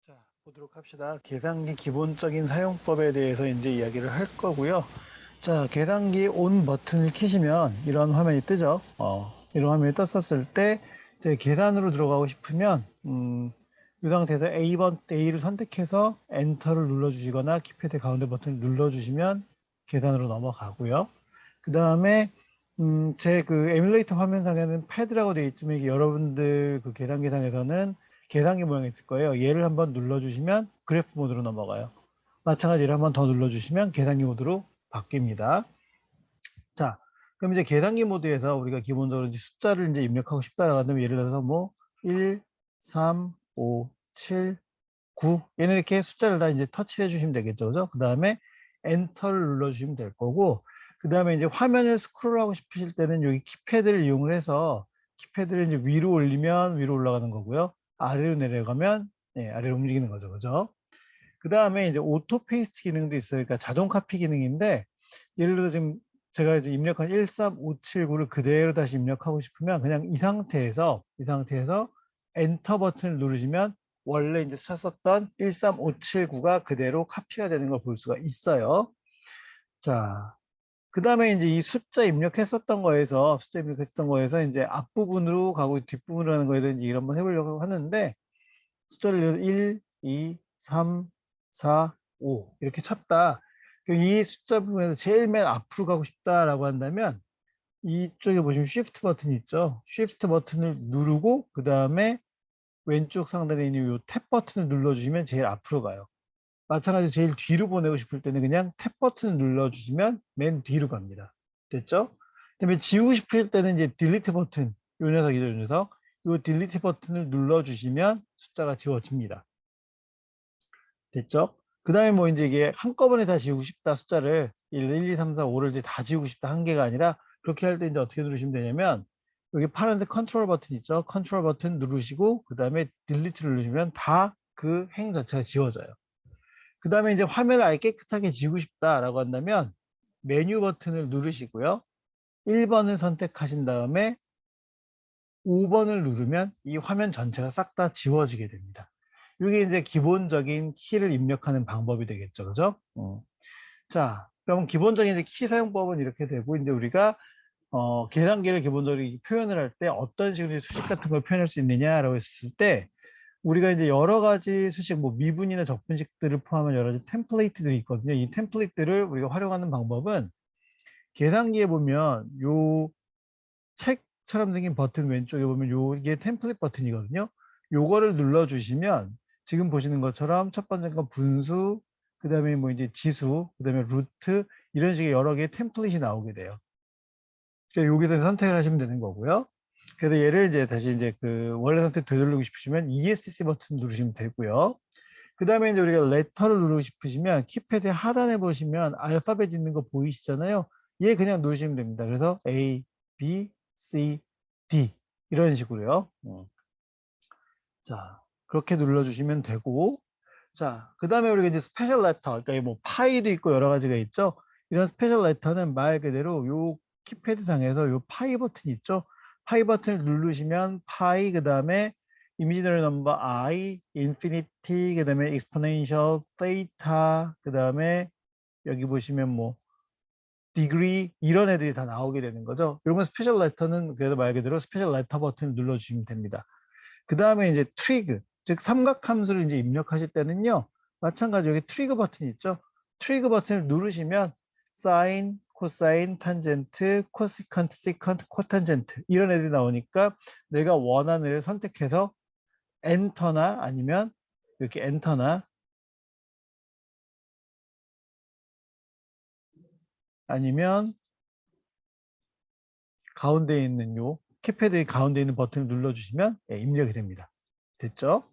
자, 보도록 합시다. 계산기 기본적인 사용법에 대해서 이제 이야기를 할 거고요. 자, 계산기 온 버튼을 키시면 이런 화면이 뜨죠. 이런 화면이 떴었을 때 이제 계산으로 들어가고 싶으면 이 상태에서 A를 선택해서 엔터를 눌러주시거나 키패드 가운데 버튼을 눌러주시면 계산으로 넘어가고요. 그 다음에 제 그 에뮬레이터 화면상에는 패드라고 되어 있지만 이게 여러분들 그 계산기상에서는 계산기 모양이 있을 거예요. 얘를 한번 눌러주시면 그래프 모드로 넘어가요. 마찬가지로 한번 더 눌러주시면 계산기 모드로 바뀝니다. 자, 그럼 이제 계산기 모드에서 우리가 기본적으로 이제 숫자를 이제 입력하고 싶다라고 한다면 예를 들어서 뭐 1, 3, 5, 7, 9 얘는 이렇게 숫자를 다 이제 터치해 주시면 되겠죠. 그죠? 그 다음에 엔터를 눌러주시면 될 거고 그 다음에 이제 화면을 스크롤하고 싶으실 때는 여기 키패드를 이용을 해서 키패드를 이제 위로 올리면 위로 올라가는 거고요. 아래로 내려가면 아래로 움직이는 거죠. 그죠? 그 다음에 이제 오토 페이스트 기능도 있어요. 그러니까 자동 카피 기능인데 예를 들어 지금 제가 이제 입력한 13579를 그대로 다시 입력하고 싶으면 그냥 이 상태에서 엔터 버튼을 누르시면 원래 이제 쳤었던 13579가 그대로 카피가 되는 걸 볼 수가 있어요. 자, 그 다음에 이제 이 숫자 입력했었던 거에서 이제 앞부분으로 가고 뒷부분으로 하는 거에 대해서 이런 한번 해보려고 하는데 숫자를 1, 2, 3, 4, 5 이렇게 쳤다. 그럼 이 숫자 부분에서 제일 맨 앞으로 가고 싶다라고 한다면 이쪽에 보시면 Shift 버튼이 있죠. Shift 버튼을 누르고 그 다음에 왼쪽 상단에 있는 이 탭 버튼을 눌러주시면 제일 앞으로 가요. 마찬가지로 제일 뒤로 보내고 싶을 때는 그냥 탭 버튼을 눌러주시면 맨 뒤로 갑니다. 됐죠? 그다음에 지우고 싶을 때는 이제 딜리트 버튼, 요 녀석이죠, 요 녀석. 요 딜리트 버튼을 눌러주시면 숫자가 지워집니다. 됐죠? 그 다음에 뭐 이제 이게 한꺼번에 다 지우고 싶다 숫자를 1, 2, 3, 4, 5를 이제 다 지우고 싶다 한 개가 아니라 그렇게 할 때 이제 어떻게 누르시면 되냐면 여기 파란색 컨트롤 버튼 있죠? 컨트롤 버튼 누르시고 그 다음에 딜리트를 누르시면 다 그 행 자체가 지워져요. 그 다음에 이제 화면을 아예 깨끗하게 지우고 싶다라고 한다면 메뉴 버튼을 누르시고요. 1번을 선택하신 다음에 5번을 누르면 이 화면 전체가 싹 다 지워지게 됩니다. 이게 이제 기본적인 키를 입력하는 방법이 되겠죠. 그죠? 자, 그럼 기본적인 이제 키 사용법은 이렇게 되고, 이제 우리가, 계산기를 기본적으로 표현을 할 때 어떤 식으로 수식 같은 걸 표현할 수 있느냐라고 했을 때, 우리가 이제 여러 가지 수식, 뭐 미분이나 적분식들을 포함한 여러 가지 템플레이트들이 있거든요. 이 템플레이트를 우리가 활용하는 방법은 계산기에 보면 요 책처럼 생긴 버튼 왼쪽에 보면 요게 템플릿 버튼이거든요. 요거를 눌러주시면 지금 보시는 것처럼 첫 번째 건 분수, 그 다음에 뭐 이제 지수, 그 다음에 루트 이런 식의 여러 개의 템플릿이 나오게 돼요. 그러니까 여기서 선택을 하시면 되는 거고요. 그래서 얘를 이제 다시 이제 그 원래 선택 되돌리고 싶으시면 ESC 버튼 누르시면 되고요. 그 다음에 이제 우리가 레터를 누르고 싶으시면 키패드 하단에 보시면 알파벳 있는 거 보이시잖아요. 얘 그냥 누르시면 됩니다. 그래서 A, B, C, D 이런 식으로요. 자, 그렇게 눌러주시면 되고 자, 그 다음에 우리가 이제 스페셜 레터, 그러니까 뭐 파이도 있고 여러 가지가 있죠. 이런 스페셜 레터는 말 그대로 요 키패드 상에서 요 파이 버튼 있죠. 파이 버튼을 누르시면 파이, 그 다음에 이미지너리 넘버 I, 인피니티, 그 다음에 exponential, theta, 그 다음에 여기 보시면 뭐 디그리 이런 애들이 다 나오게 되는 거죠. 이런 건 스페셜 레터는 그래도 말 그대로 스페셜 레터 버튼을 눌러주시면 됩니다. 그 다음에 이제 트리그, 즉 삼각함수를 이제 입력하실 때는요. 마찬가지로 여기 트리그 버튼이 있죠. 트리그 버튼을 누르시면 사인, 코사인, 탄젠트, 코시컨트, 시컨트, 코탄젠트 이런 애들이 나오니까 내가 원하는 애를 선택해서 엔터나 아니면 이렇게 엔터나 아니면 가운데 있는 요 키패드의 가운데 있는 버튼을 눌러주시면 입력이 됩니다. 됐죠?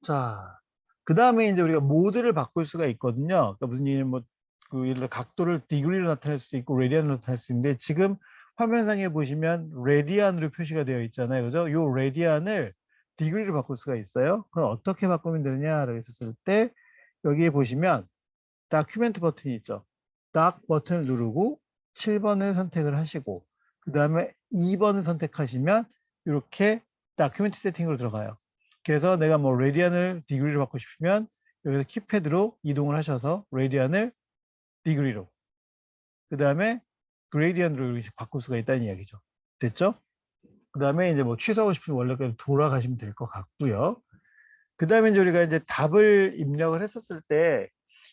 자, 그 다음에 이제 우리가 모드를 바꿀 수가 있거든요. 그러니까 무슨 얘기냐면 뭐, 그 예를 들어 각도를 디그리로 나타낼 수 있고 레디안으로 나타낼 수 있는데 지금 화면상에 보시면 레디안으로 표시가 되어 있잖아요. 그죠? 요 레디안을 디그리로 바꿀 수가 있어요. 그럼 어떻게 바꾸면 되느냐라고 했었을 때 여기에 보시면 다큐멘트 버튼이 있죠. 닥 버튼을 누르고 7번을 선택을 하시고 그 다음에 2번을 선택하시면 이렇게 다큐멘트 세팅으로 들어가요. 그래서 내가 뭐 레디안을 디그리로 바꾸고 싶으면 여기서 키패드로 이동을 하셔서 레디안을 디그리로, 그 다음에 그레디언으로 바꿀 수가 있다는 이야기죠. 됐죠? 그 다음에 이제 뭐 취소하고 싶으면 원래대로 돌아가시면 될 것 같고요. 그 다음에 이제 우리가 이제 답을 입력을 했었을 때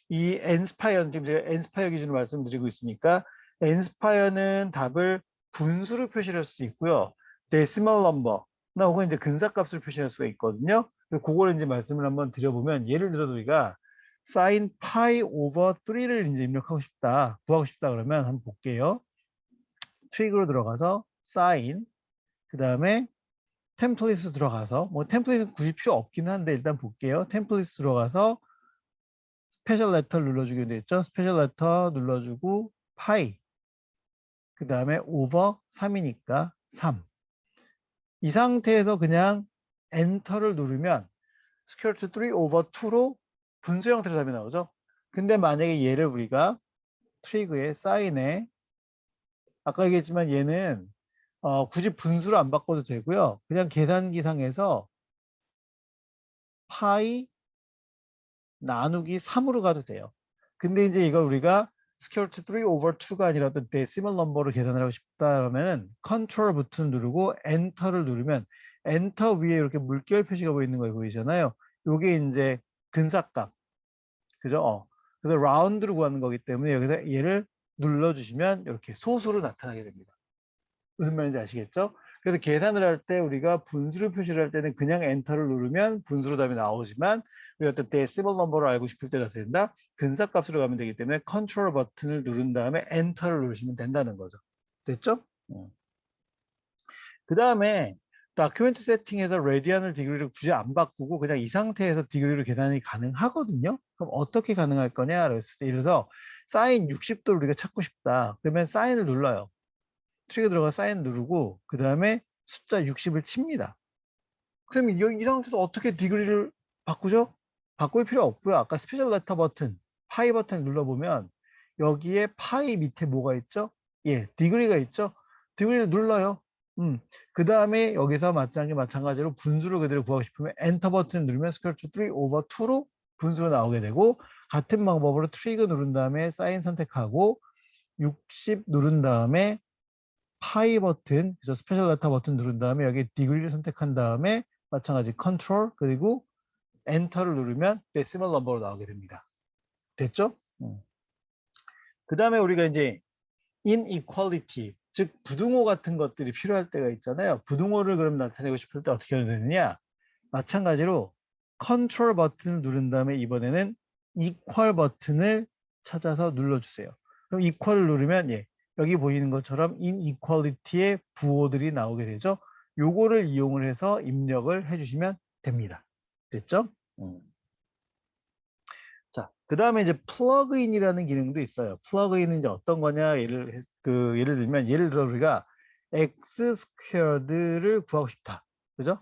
이 엔스파이어는 지금 제가 엔스파이어 기준으로 말씀드리고 있으니까 엔스파이어는 답을 분수로 표시할 수 있고요. 데시멀 넘버나 혹은 이제 근사값을 표시할 수가 있거든요. 그걸 이제 말씀을 한번 드려보면 예를 들어 우리가 sin pi over 3를 이제 입력하고 싶다, 구하고 싶다 그러면 한번 볼게요. 트릭으로 들어가서 sin, 그 다음에 템플릿으로 들어가서 뭐 템플릿은 굳이 필요 없긴 한데 일단 볼게요. 템플릿 들어가서 스페셜 레터를 눌러주게 되겠죠. 스페셜 레터 눌러주고 파이, 그 다음에 오버 3이니까 3. 이 상태에서 그냥 엔터를 누르면 스퀘어루트 3 오버 2로 분수 형태로 답이 나오죠. 근데 만약에 얘를 우리가 트리그의 사인에 아까 얘기했지만 얘는 굳이 분수로 안 바꿔도 되고요. 그냥 계산기상에서 파이 나누기 3으로 가도 돼요. 근데 이제 이걸 우리가 스퀘어루트 3 over 2가 아니라 어떤 데시멀 넘버로 계산을 하고 싶다 그러면은 컨트롤 버튼 누르고 엔터를 누르면 엔터 위에 이렇게 물결 표시가 보이는 거 보이잖아요. 요게 이제 근사값, 그죠? 그래서 라운드로 구하는 거기 때문에 여기서 얘를 눌러주시면 이렇게 소수로 나타나게 됩니다. 무슨 말인지 아시겠죠? 그래서 계산을 할 때 우리가 분수를 표시를 할 때는 그냥 엔터를 누르면 분수로 답이 나오지만 우리가 어떤 데시멀 넘버를 알고 싶을 때가 된다. 근사값으로 가면 되기 때문에 컨트롤 버튼을 누른 다음에 엔터를 누르시면 된다는 거죠. 됐죠? 그 다음에 다큐멘트 세팅에서 레디안을 디그리로 굳이 안 바꾸고 그냥 이 상태에서 디그리로 계산이 가능하거든요. 그럼 어떻게 가능할 거냐? 그랬을 때, 예를 들어서 사인 60도를 우리가 찾고 싶다. 그러면 사인을 눌러요. 트릭에 들어가 사인 누르고 그 다음에 숫자 60을 칩니다. 그럼 이 상태에서 어떻게 디그리를 바꾸죠? 바꿀 필요 없고요. 아까 스페셜 레터 버튼, 파이 버튼을 눌러보면 여기에 파이 밑에 뭐가 있죠? 예, 디그리가 있죠? 디그리를 눌러요. 그 다음에 여기서 마찬가지로 분수를 그대로 구하고 싶으면 엔터 버튼을 누르면 스퀘어루트 3 over 2로 분수로 나오게 되고, 같은 방법으로 트리그 누른 다음에 사인 선택하고 60 누른 다음에 파이 버튼, 그래서 스페셜 레터 버튼 누른 다음에 여기 디그리를 선택한 다음에 마찬가지 컨트롤 그리고 엔터를 누르면 데시멀 넘버로 나오게 됩니다. 됐죠? 그 다음에 우리가 이제 inequality, 즉 부등호 같은 것들이 필요할 때가 있잖아요. 부등호를 그럼 나타내고 싶을 때 어떻게 해야 되느냐? 마찬가지로 컨트롤 버튼을 누른 다음에 이번에는 equal 버튼을 찾아서 눌러주세요. 그럼 equal을 누르면 여기 보이는 것처럼 inequality의 부호들이 나오게 되죠. 요거를 이용을 해서 입력을 해주시면 됩니다. 됐죠? 자, 그 다음에 이제 플러그인이라는 기능도 있어요. 플러그인은 이제 어떤 거냐? 예를 들면, 예를 들어 우리가 x 스퀘어드를 구하고 싶다. 그죠?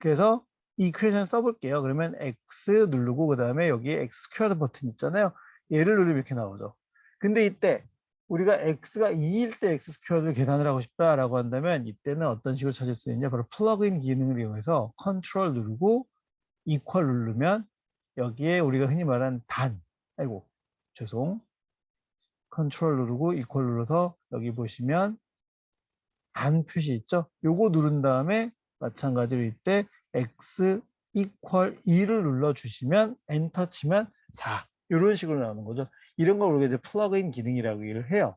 그래서 이퀘이션 써볼게요. 그러면 x 누르고 그 다음에 여기에 x 스퀘어드 버튼 있잖아요. 얘를 누르면 이렇게 나오죠. 근데 이때 우리가 x가 2일 때 x 스퀘어드를 계산을 하고 싶다라고 한다면 이때는 어떤 식으로 찾을 수 있냐? 바로 플러그인 기능을 이용해서 컨트롤 누르고 이퀄 누르면 여기에 우리가 흔히 말하는 컨트롤 누르고 이퀄 눌러서 여기 보시면 단 표시 있죠? 요거 누른 다음에 마찬가지로 이때 x 이퀄 2를 눌러주시면 엔터 치면 4. 이런 식으로 나오는 거죠. 이런 걸 우리가 이제 플러그인 기능이라고 얘기를 해요.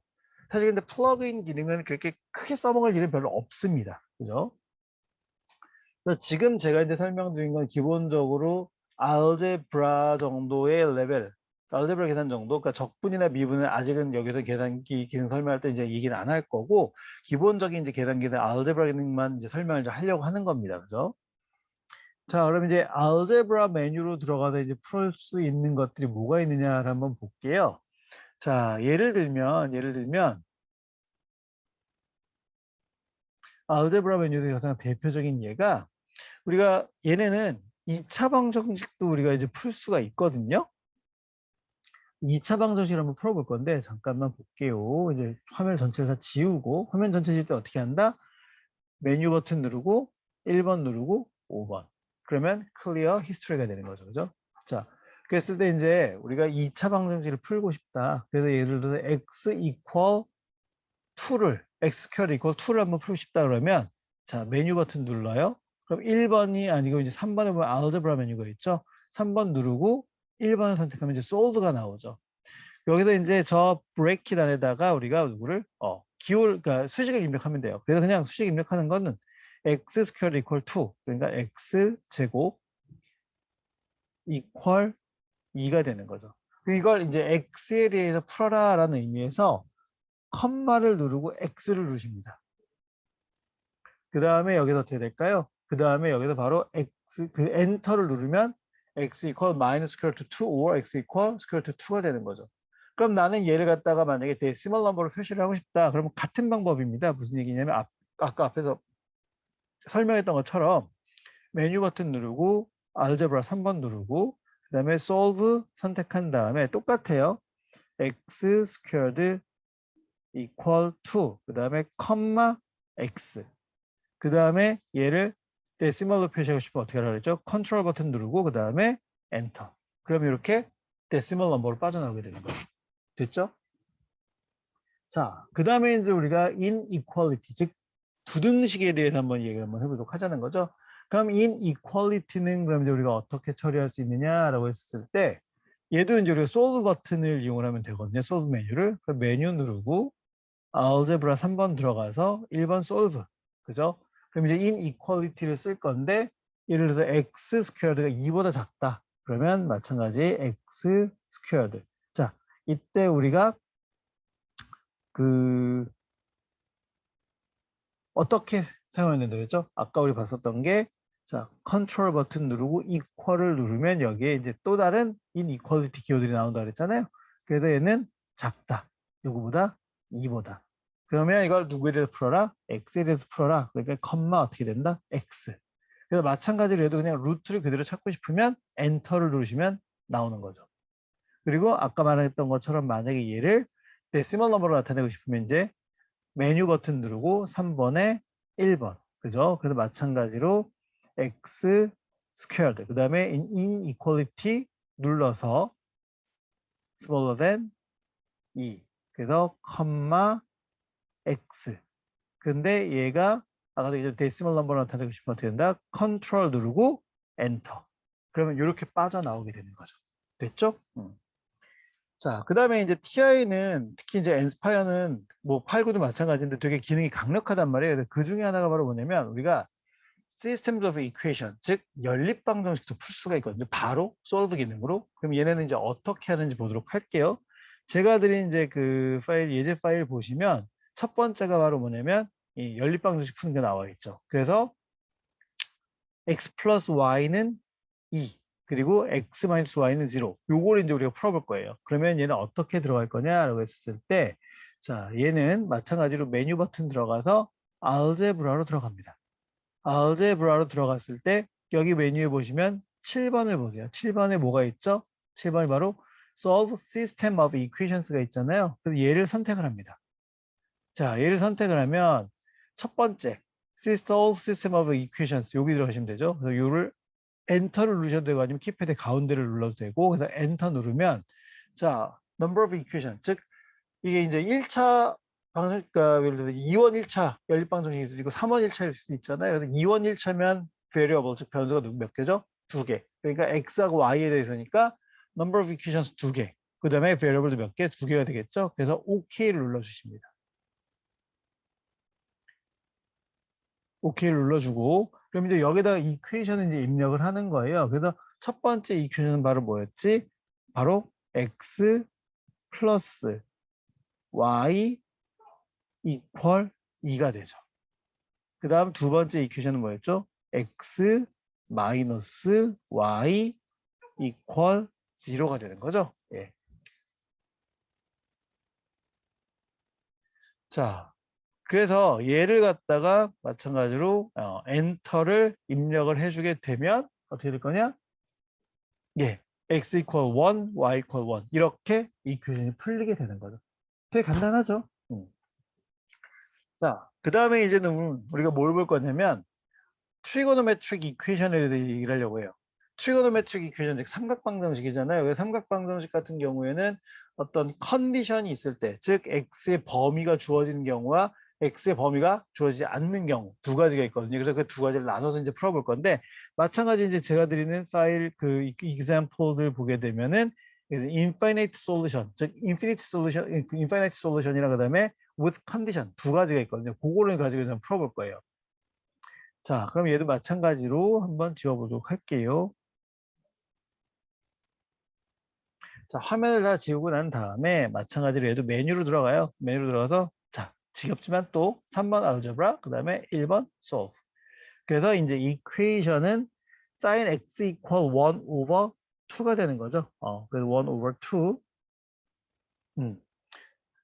사실 근데 플러그인 기능은 그렇게 크게 써먹을 일은 별로 없습니다. 그죠? 그래서 지금 제가 이제 설명드린 건 기본적으로 알제브라 정도의 레벨, 알제브라 계산 정도, 그러니까 적분이나 미분은 아직은 여기서 계산기 기능 설명할 때 이제 얘기는 안 할 거고, 기본적인 이제 계산기는 알제브라 기능만 이제 설명을 좀 하려고 하는 겁니다. 그죠? 자, 그럼 이제 알제브라 메뉴로 들어가서 이제 풀 수 있는 것들이 뭐가 있느냐를 한번 볼게요. 자, 예를 들면, 알제브라 메뉴의 가장 대표적인 예가 우리가 얘네는 2차 방정식도 우리가 이제 풀 수가 있거든요. 2차 방정식을 한번 풀어볼 건데 잠깐만 볼게요. 이제 화면 전체를 다 지우고 화면 전체 지울 때 어떻게 한다? 메뉴 버튼 누르고 1번 누르고 5번. 그러면 clear history가 되는 거죠. 그죠? 자, 그랬을 때 이제 우리가 2차 방정식을 풀고 싶다. 그래서 예를 들어서 x equal 2를 x square equal 2를 한번 풀고 싶다 그러면 자, 메뉴 버튼 눌러요. 그럼 1번이 아니고 이제 3번에 보면 algebra 메뉴가 있죠. 3번 누르고 1번을 선택하면 이제 solve가 나오죠. 여기서 이제 저 브레이킷 안에다가 우리가 누구를 그러니까 수식을 입력하면 돼요. 그래서 그냥 수식 입력하는 거는 x 스퀘어 이퀄 2 그러니까 x 제곱 이퀄 2가 되는 거죠. 이걸 이제 x에 대해서 풀어라라는 의미에서 컴마를 누르고 x를 누르십니다. 그 다음에 여기서 어떻게 될까요? 그 다음에 여기서 바로 x 그 엔터를 누르면 x 이퀄 마이너스 스퀘어 루트 2 or x 이퀄 스퀘어 루트 2가 되는 거죠. 그럼 나는 얘를 갖다가 만약에 데시멀 넘버로 표시를 하고 싶다. 그러면 같은 방법입니다. 무슨 얘기냐면 아까 앞에서 설명했던 것처럼 메뉴 버튼 누르고 알제브라 3번 누르고 그 다음에 solve 선택한 다음에 똑같아요. x 스퀘어드 equal to 그 다음에 컴마 x 그 다음에 얘를 데시멀로 표시하고 싶으면 어떻게 하라 그랬죠? 컨트롤 버튼 누르고 그 다음에 엔터. 그럼 이렇게 데시멀 넘버로 빠져나오게 되는 거예요. 됐죠? 자, 그 다음에 이제 우리가 inequality, 즉 부등식에 대해서 한번 얘기를 한번 해보도록 하자는 거죠. 그럼 inequality는 그럼 이제 우리가 어떻게 처리할 수 있느냐라고 했을 때 얘도 이제 우리가 solve 버튼을 이용하면 되거든요. solve 메뉴를. 그 메뉴 누르고 algebra 3번 들어가서 1번 solve. 그죠? 그럼 이제 inequality를 쓸 건데 예를 들어서 x 스퀘어드가 2보다 작다. 그러면 마찬가지 x 스퀘어드. 자, 이때 우리가 그 어떻게 사용했는데 그랬죠? 아까 우리 봤었던 게 자, 컨트롤 버튼 누르고 equal을 누르면 여기에 이제 또 다른 inequality 기호들이 나온다 그랬잖아요. 그래서 얘는 작다. 누구보다 2보다. 그러면 이걸 누구에 대해서 풀어라? x에 대해서 풀어라. 그러니까 컴마 어떻게 된다? x. 그래서 마찬가지로 해도 그냥 루트를 그대로 찾고 싶으면 엔터를 누르시면 나오는 거죠. 그리고 아까 말했던 것처럼 만약에 얘를 데시멀 넘버로 나타내고 싶으면 이제 메뉴 버튼 누르고 3번에 1번. 그죠? 그래서 마찬가지로 x 스퀘어드. 그 다음에 inequality 눌러서 smaller than 2. 그래서 컴마 x. 근데 얘가 아까도 이제 데시멀 넘버로 나타내고 싶으면 어떻게 된다? 컨트롤 누르고 엔터. 그러면 이렇게 빠져나오게 되는 거죠. 됐죠? 자, 그 다음에 이제 TI는 특히 이제 엔스파이어는 뭐 8구도 마찬가지인데 되게 기능이 강력하단 말이에요. 그 중에 하나가 바로 뭐냐면 우리가 Systems of Equation, 즉 연립방정식도 풀 수가 있거든요. 바로 solve 기능으로. 그럼 얘네는 이제 어떻게 하는지 보도록 할게요. 제가 드린 이제 그 파일, 예제 파일 보시면 첫 번째가 바로 뭐냐면 이 연립방정식 푸는 게 나와 있죠. 그래서 x 플러스 y는 2 그리고 x 마이너스 y는 0 요걸 이제 우리가 풀어볼 거예요. 그러면 얘는 어떻게 들어갈 거냐라고 했을 때 자, 얘는 마찬가지로 메뉴 버튼 들어가서 알제브라로 들어갑니다. 알제브라로 들어갔을 때 여기 메뉴에 보시면 7번을 보세요. 7번에 뭐가 있죠? 7번이 바로 Solve System of Equations가 있잖아요. 그래서 얘를 선택을 합니다. 자, 얘를 선택을 하면 첫 번째 Solve System of Equations 여기 들어가시면 되죠. 그래서 요를 엔터를 누르셔도 되고 아니면 키패드 가운데를 눌러도 되고 그래서 엔터 누르면 자, number of equation 즉 이게 이제 1차 방정 그러니까 예를 들어서 2원 1차 연립방정식이 있고 3원 1차일 수도 있잖아요. 그래서 2원 1차면 variable 즉 변수가 몇 개죠? 2개. 그러니까 x하고 y에 대해서니까 number of equations 2개. 그다음에 variable도 몇 개? 2개가 되겠죠? 그래서 OK를 눌러 주십니다. OK를 눌러주고 그럼 이제 여기다가 이퀘이션을 이제 입력을 하는 거예요. 그래서 첫 번째 이퀘이션은 바로 뭐였지? 바로 x 플러스 y 이퀄 2가 되죠. 그 다음 두 번째 이퀘이션은 뭐였죠? x 마이너스 y 이퀄 0가 되는 거죠. 예. 자, 그래서 얘를 갖다가 마찬가지로 엔터를 입력을 해주게 되면 어떻게 될 거냐? 예, x equal 1, y equal 1 이렇게 이퀘이션이 풀리게 되는 거죠. 되게 간단하죠. 자, 그 다음에 이제는 우리가 뭘 볼 거냐면 트리고노메트릭 이퀘이션에 대해 얘기를 하려고 해요. 트리고노메트릭 이퀘이션, 즉 삼각방정식이잖아요. 그 삼각방정식 같은 경우에는 어떤 컨디션이 있을 때, 즉 x의 범위가 주어지는 경우와 x의 범위가 주어지지 않는 경우 두 가지가 있거든요. 그래서 그 두 가지를 나눠서 이제 풀어볼 건데, 마찬가지 이제 제가 드리는 파일 그 example들 보게 되면은 infinite solution, 즉 infinite solution, infinite solution이랑 그다음에 with condition 두 가지가 있거든요. 그거를 가지고 좀 풀어볼 거예요. 자, 그럼 얘도 마찬가지로 한번 지워보도록 할게요. 자, 화면을 다 지우고 난 다음에 마찬가지로 얘도 메뉴로 들어가요. 메뉴로 들어가서 자, 지겹지만 또 3번 알gebra, 그 다음에 1번 solve. 그래서 이제 equation은 sin x equal 1 over 2가 되는 거죠. 그래서 1 over 2.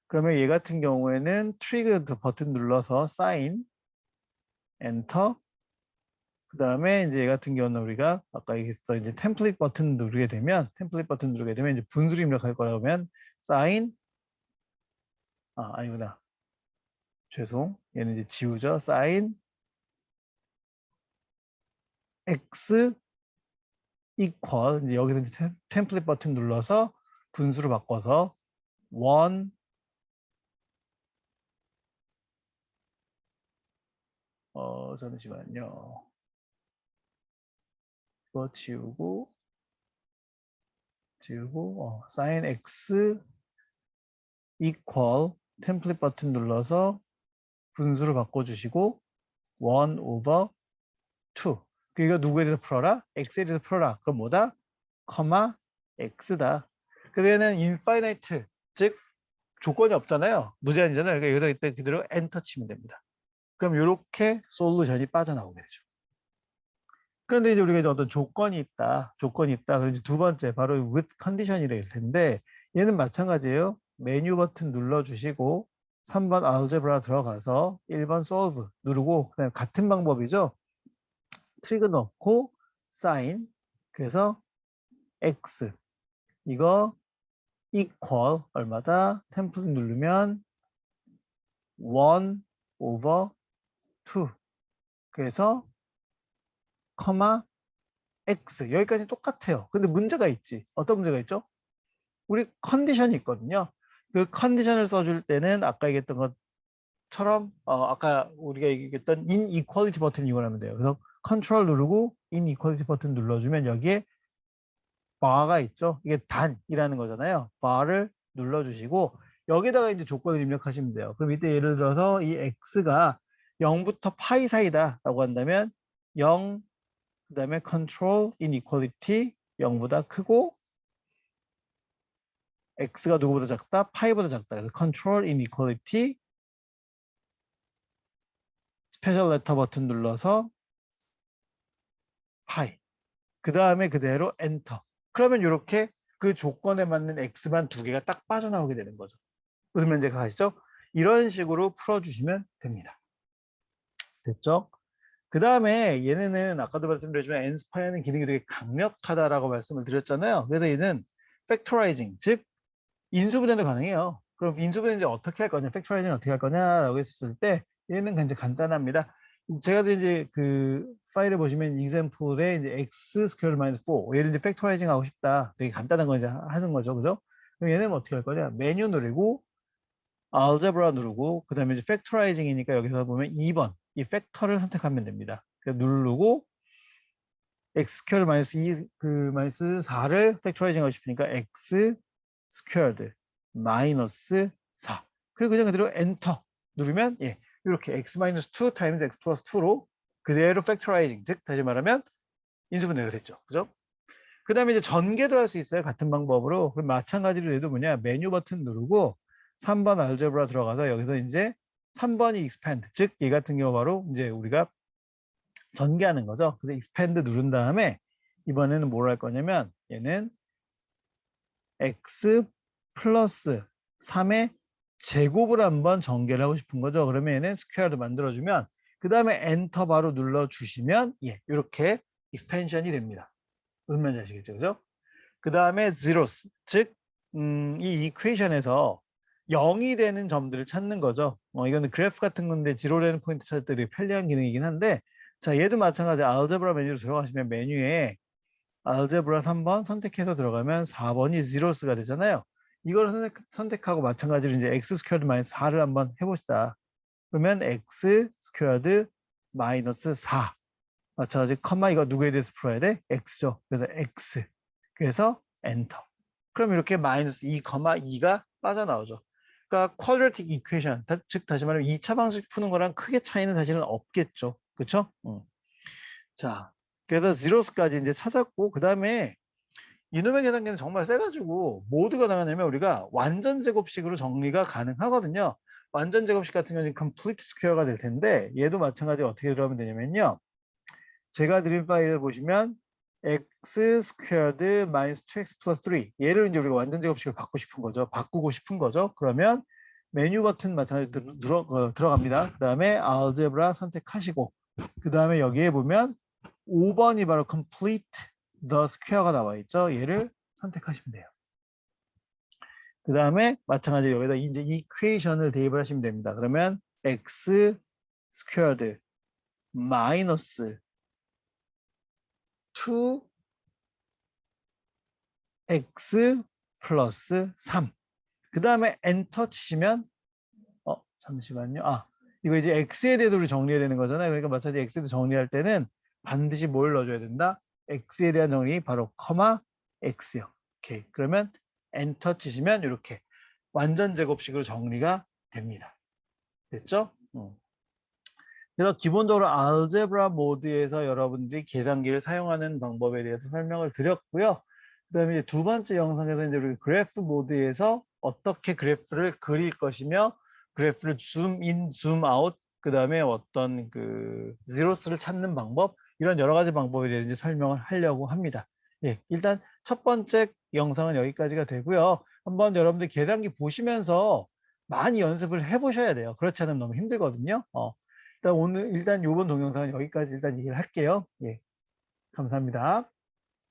그러면 얘 같은 경우에는 트리거 버튼 눌러서 sin, 엔터, 그 다음에 이제 얘 같은 경우는 우리가 아까 얘기했어 이제 템플릿 버튼 누르게 되면 이제 분수를 입력할 거라면 sin 아니구나 죄송 얘는 이제 지우죠 sin x equal 이제 여기서 이제 템플릿 버튼 눌러서 분수로 바꿔서 1 잠시만요 이거 지우고 sin x equal 템플릿 버튼 눌러서 분수로 바꿔주시고 1 over 2. 이거 누구에 대해서 풀어라? x에 대해서 풀어라. 그럼 뭐다? 커마 x다. 그래서 얘는 infinite, 즉 조건이 없잖아요. 무제한이잖아요. 그러니까 여기다 이때 그대로 엔터 치면 됩니다. 그럼 이렇게 솔루션이 빠져나오게 되죠. 그런데 이제 우리가 이제 어떤 조건이 있다. 그럼 이제 두 번째 바로 with condition이 될 텐데 얘는 마찬가지예요. 메뉴 버튼 눌러주시고 3번 algebra 들어가서 1번 solve 누르고 그다음에 같은 방법이죠. 트리거 넣고 sin 그래서 x 이거 equal 얼마다? 템플릿 누르면 1 over 2 그래서 커마 x 여기까지 똑같아요. 근데 문제가 있지. 어떤 문제가 있죠? 우리 컨디션이 있거든요. 그 컨디션을 써줄 때는 아까 얘기했던 것처럼 아까 우리가 얘기했던 inequality 버튼 이용하면 돼요. 그래서 컨트롤 누르고 inequality 버튼 눌러주면 여기에 바가 있죠. 이게 단이라는 거잖아요. 바를 눌러주시고 여기다가 이제 조건을 입력하시면 돼요. 그럼 이때 예를 들어서 이 x가 0부터 파이 사이다 라고 한다면 0 그다음에 control inequality 0보다 크고 x가 누구보다 작다? 파이보다 작다. 그래서 control inequality 스페셜 레터 버튼 눌러서 파이. 그 다음에 그대로 엔터. 그러면 이렇게 그 조건에 맞는 x만 두 개가 딱 빠져나오게 되는 거죠. 무슨 말인지 아시죠? 이런 식으로 풀어주시면 됩니다. 됐죠? 그 다음에 얘네는 아까도 말씀드렸지만 엔스파이어는 기능이 되게 강력하다라고 말씀을 드렸잖아요. 그래서 얘는 팩토라이징, 즉 인수분해도 가능해요. 그럼 인수분해 이제 어떻게 할 거냐, 팩토라이징 어떻게 할 거냐라고 했을 때 얘는 굉장히 간단합니다. 제가 이제 그 파일을 보시면 example에 이제 x 스퀘어 마이너스 4 얘를 이제 팩토라이징 하고 싶다. 되게 간단한 거 이제 하는 거죠, 그죠? 그럼 얘는 어떻게 할 거냐? 메뉴 누르고 algebra 누르고 그다음에 이제 팩토라이징이니까 여기서 보면 2번 이 팩터를 선택하면 됩니다. 누르고 x 스퀘어 마이너스 2 그 마이너스 4를 팩토라이징 하고 싶으니까 x 스퀘어드 마이너스 4 그리고 그냥 그대로 엔터 누르면 이렇게 x 마이너스 2 타임즈 x 플러스 2로 그대로 팩토라이징 즉 다시 말하면 인수분해가 됐죠. 그죠? 그 다음에 이제 전개도 할 수 있어요. 같은 방법으로. 그럼 마찬가지로 얘도 뭐냐 메뉴 버튼 누르고 3번 알제브라 들어가서 여기서 이제 3번이 expand 즉 얘 같은 경우 바로 이제 우리가 전개하는 거죠. 그래서 expand 누른 다음에 이번에는 뭘 할 거냐면 얘는 x 플러스 3의 제곱을 한번 전개를 하고 싶은 거죠. 그러면 얘는 스퀘어를 만들어주면 그 다음에 엔터 바로 눌러주시면 이렇게 익스펜션이 됩니다. 무슨 말인지 아시겠죠? 그죠? 그 다음에 zeros, 즉 이 이퀘이션에서 0이 되는 점들을 찾는 거죠. 이거는 그래프 같은 건데 제로 되는 포인트 찾을 때 되게 편리한 기능이긴 한데 자, 얘도 마찬가지 알제브라 메뉴로 들어가시면 메뉴에 알제브라 3번 선택해서 들어가면 4번이 zeroes가 되잖아요. 이걸 선택하고 마찬가지로 이제 x 스퀘어드 마이너스 4를 한번 해봅시다. 그러면 x 스퀘어드 마이너스 4. 마찬가지 컴마 이거 누구에 대해서 풀어야 돼? x죠. 그래서 x. 그래서 엔터. 그럼 이렇게 마이너스 2, 2가 빠져나오죠. 그러니까 quadratic equation, 즉 다시 말하면 2차 방식 푸는 거랑 크게 차이는 사실은 없겠죠. 그렇죠? 자, 그래서 zeroes까지 이제 찾았고 그 다음에 이놈의 계산기는 정말 세가지고 모두가 나가냐면 우리가 완전 제곱식으로 정리가 가능하거든요. 완전 제곱식 같은 경우는 complete square가 될 텐데 얘도 마찬가지로 어떻게 들어가면 되냐면요. 제가 드린 파일을 보시면 x 스퀘어드 마이너스 2x 플러스 3 얘를 이제 우리가 완전 제곱식으로 바꾸고 싶은 거죠. 그러면 메뉴 버튼 마찬가지로 들어갑니다. 그 다음에 알제브라 선택하시고 그 다음에 여기에 보면 5번이 바로 complete the square가 나와 있죠. 얘를 선택하시면 돼요. 그 다음에 마찬가지로 여기다 이제 equation을 대입을 하시면 됩니다. 그러면 x 스퀘어드 마이너스 2x 플러스 3. 그 다음에 엔터 치시면 잠시만요. 이거 이제 x에 대해서 우리 정리해야 되는 거잖아요. 그러니까 마찬가지 x에 대해서 정리할 때는 반드시 뭘 넣어줘야 된다? x에 대한 정리 바로 커마 x요. 오케이. 그러면 엔터 치시면 이렇게 완전 제곱식으로 정리가 됩니다. 됐죠? 그래서 기본적으로 알제브라 모드에서 여러분들이 계산기를 사용하는 방법에 대해서 설명을 드렸고요. 그다음에 두 번째 영상에서 이제 우리 그래프 모드에서 어떻게 그래프를 그릴 것이며 그래프를 줌인, 줌아웃, 그다음에 어떤 그 제로스를 찾는 방법 이런 여러 가지 방법에 대해서 이제 설명을 하려고 합니다. 예, 일단 첫 번째 영상은 여기까지가 되고요. 한번 여러분들 계산기 보시면서 많이 연습을 해보셔야 돼요. 그렇지 않으면 너무 힘들거든요. 일단 오늘 일단 이번 동영상은 여기까지 일단 얘기를 할게요. 예, 감사합니다.